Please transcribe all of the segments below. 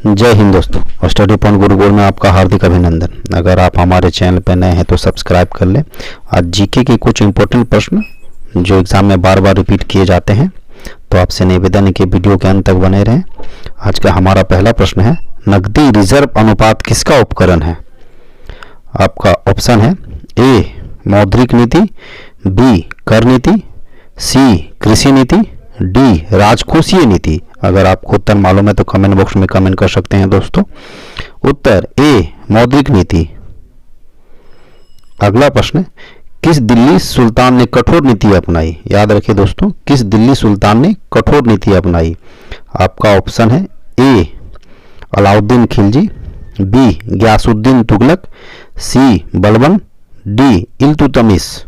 जय हिंद दोस्तों, study point Gurukul में आपका हार्दिक अभिनंदन। अगर आप हमारे चैनल पर नए हैं तो सब्सक्राइब कर लें। आज जीके के कुछ इंपॉर्टेंट प्रश्न जो एग्जाम में बार बार रिपीट किए जाते हैं, तो आपसे निवेदन है कि वीडियो के अंत तक बने रहें। आज का हमारा पहला प्रश्न है, नकदी रिजर्व अनुपात किसका उपकरण है? आपका ऑप्शन है ए मौद्रिक नीति, बी कर नीति, सी कृषि नीति, डी राजकोषीय नीति। अगर आपको उत्तर मालूम है तो कमेंट बॉक्स में कमेंट कर सकते हैं दोस्तों। उत्तर ए मौद्रिक नीति। अगला प्रश्न, किस दिल्ली सुल्तान ने कठोर नीति अपनाई? याद रखिए दोस्तों, किस दिल्ली सुल्तान ने कठोर नीति अपनाई? आपका ऑप्शन है ए अलाउद्दीन खिलजी, बी गयासुद्दीन तुगलक, सी बलबन, डी इल्तुतमिश।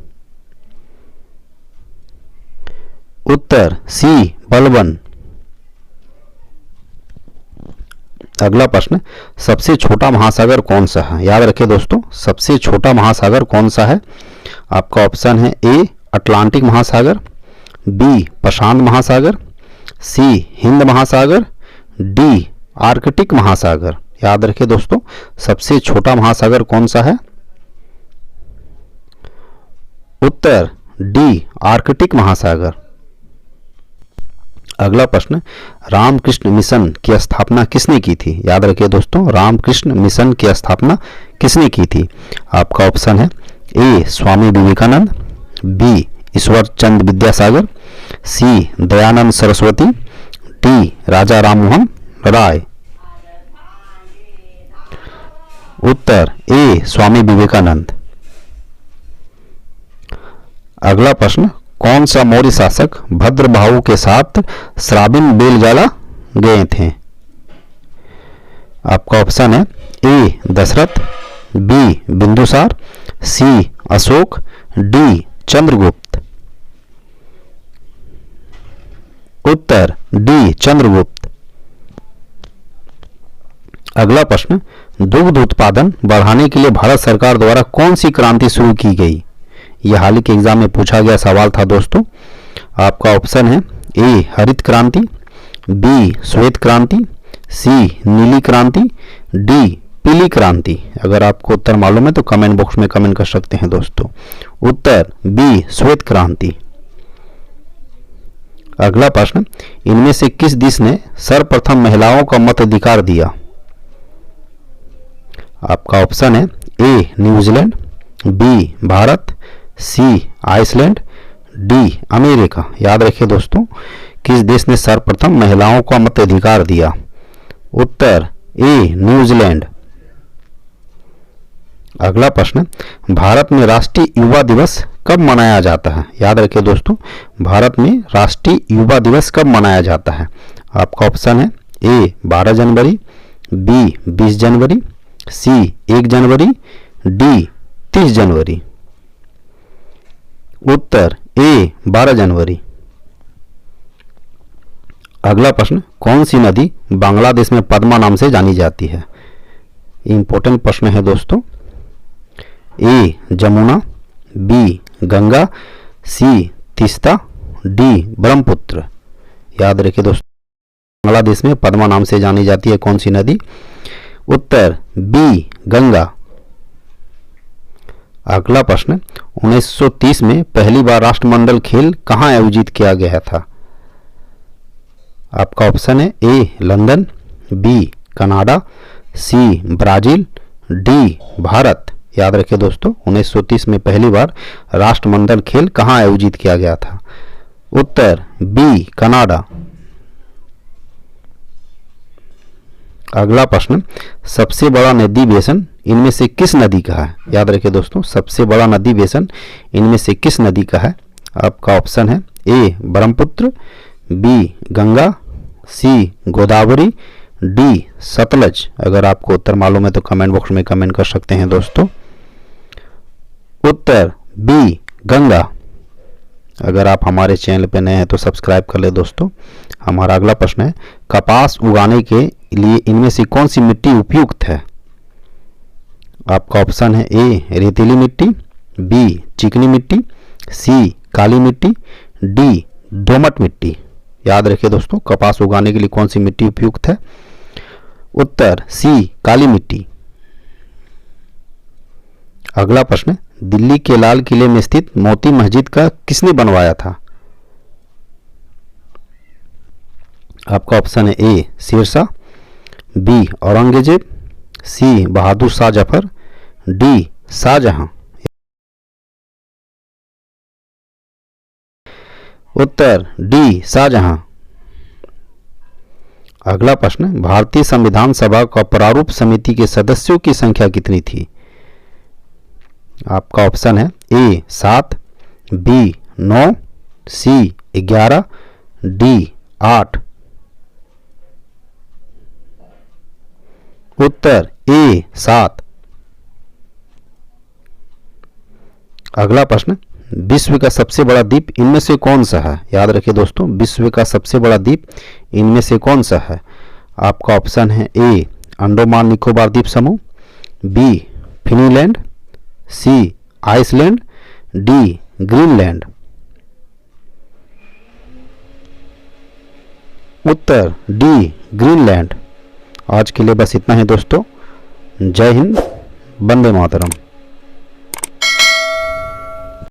उत्तर सी बलबन। अगला प्रश्न, सबसे छोटा महासागर कौन सा है? याद रखिए दोस्तों, सबसे छोटा महासागर कौन सा है? आपका ऑप्शन है ए अटलांटिक महासागर, बी प्रशांत महासागर, सी हिंद महासागर, डी आर्कटिक महासागर। याद रखिए दोस्तों, सबसे छोटा महासागर कौन सा है? उत्तर डी आर्कटिक महासागर। अगला प्रश्न, रामकृष्ण मिशन की स्थापना किसने की थी? याद रखिए दोस्तों, रामकृष्ण मिशन की स्थापना किसने की थी? आपका ऑप्शन है ए स्वामी विवेकानंद, बी ईश्वर चंद्र विद्यासागर, सी दयानंद सरस्वती, डी राजा राममोहन राय। उत्तर ए स्वामी विवेकानंद। अगला प्रश्न, कौन सा मौर्य शासक भद्रबाहु के साथ श्राबिन बेलगाला गए थे? आपका ऑप्शन है ए दशरथ, बी बिंदुसार, सी अशोक, डी चंद्रगुप्त। उत्तर डी चंद्रगुप्त। अगला प्रश्न, दुग्ध उत्पादन बढ़ाने के लिए भारत सरकार द्वारा कौन सी क्रांति शुरू की गई? यह हाल ही के एग्जाम में पूछा गया सवाल था दोस्तों। आपका ऑप्शन है ए हरित क्रांति, बी श्वेत क्रांति, सी नीली क्रांति, डी पीली क्रांति। अगर आपको उत्तर मालूम है तो कमेंट बॉक्स में कमेंट कर सकते हैं दोस्तों। उत्तर बी श्वेत क्रांति। अगला प्रश्न, इनमें से किस देश ने सर्वप्रथम महिलाओं का मताधिकार दिया? आपका ऑप्शन है ए न्यूजीलैंड, बी भारत, सी आइसलैंड, डी अमेरिका। याद रखिए दोस्तों, किस देश ने सर्वप्रथम महिलाओं का मताधिकार दिया? उत्तर ए न्यूजीलैंड। अगला प्रश्न, भारत में राष्ट्रीय युवा दिवस कब मनाया जाता है? याद रखिए दोस्तों, भारत में राष्ट्रीय युवा दिवस कब मनाया जाता है? आपका ऑप्शन है ए 12 जनवरी, बी 20 जनवरी, सी 1 जनवरी, डी 30 जनवरी। उत्तर ए 12 जनवरी। अगला प्रश्न, कौन सी नदी बांग्लादेश में पद्मा नाम से जानी जाती है? इंपॉर्टेंट प्रश्न है दोस्तों। ए जमुना, बी गंगा, सी तीस्ता, डी ब्रह्मपुत्र। याद रखिए दोस्तों, बांग्लादेश में पद्मा नाम से जानी जाती है कौन सी नदी? उत्तर बी गंगा। अगला प्रश्न, 1930 में पहली बार राष्ट्रमंडल खेल कहाँ आयोजित किया गया था? आपका ऑप्शन है A London, B Canada, C Brazil, D Bharat. याद रखिए दोस्तों, 1930 में पहली बार राष्ट्रमंडल खेल कहाँ आयोजित किया गया था? उत्तर बी कनाडा। अगला प्रश्न, सबसे बड़ा नदी बेसन इनमें से किस नदी का है? याद रखिए दोस्तों, सबसे बड़ा नदी बेसन इनमें से किस नदी का है? आपका ऑप्शन है ए ब्रह्मपुत्र, बी गंगा, सी गोदावरी, डी सतलज। अगर आपको उत्तर मालूम है तो कमेंट बॉक्स में कमेंट कर सकते हैं दोस्तों। उत्तर बी गंगा। अगर आप हमारे चैनल पर नए हैं तो सब्सक्राइब कर ले दोस्तों। हमारा अगला प्रश्न है, कपास उगाने के लिए इनमें से कौन सी मिट्टी उपयुक्त है? आपका ऑप्शन है ए रेतीली मिट्टी, बी चिकनी मिट्टी, सी काली मिट्टी, डी दोमट मिट्टी। याद रखिए दोस्तों, कपास उगाने के लिए कौन सी मिट्टी उपयुक्त है? उत्तर सी काली मिट्टी। अगला प्रश्न, दिल्ली के लाल किले में स्थित मोती मस्जिद का किसने बनवाया था? आपका ऑप्शन है ए शेरशाह, बी औरंगजेब, सी बहादुर शाह जफर, डी शाहजहां। उत्तर डी शाहजहां। अगला प्रश्न, भारतीय संविधान सभा का प्रारूप समिति के सदस्यों की संख्या कितनी थी? आपका ऑप्शन है ए 7, बी 9, सी 11, डी 8। उत्तर ए 7। अगला प्रश्न, विश्व का सबसे बड़ा द्वीप इनमें से कौन सा है? याद रखिए दोस्तों, विश्व का सबसे बड़ा द्वीप इनमें से कौन सा है? आपका ऑप्शन है ए अंडमान निकोबार द्वीप समूह, बी फिनलैंड, सी आइसलैंड, डी ग्रीनलैंड। उत्तर डी ग्रीनलैंड। आज के लिए बस इतना ही दोस्तों। जय हिंद, वंदे मातरम।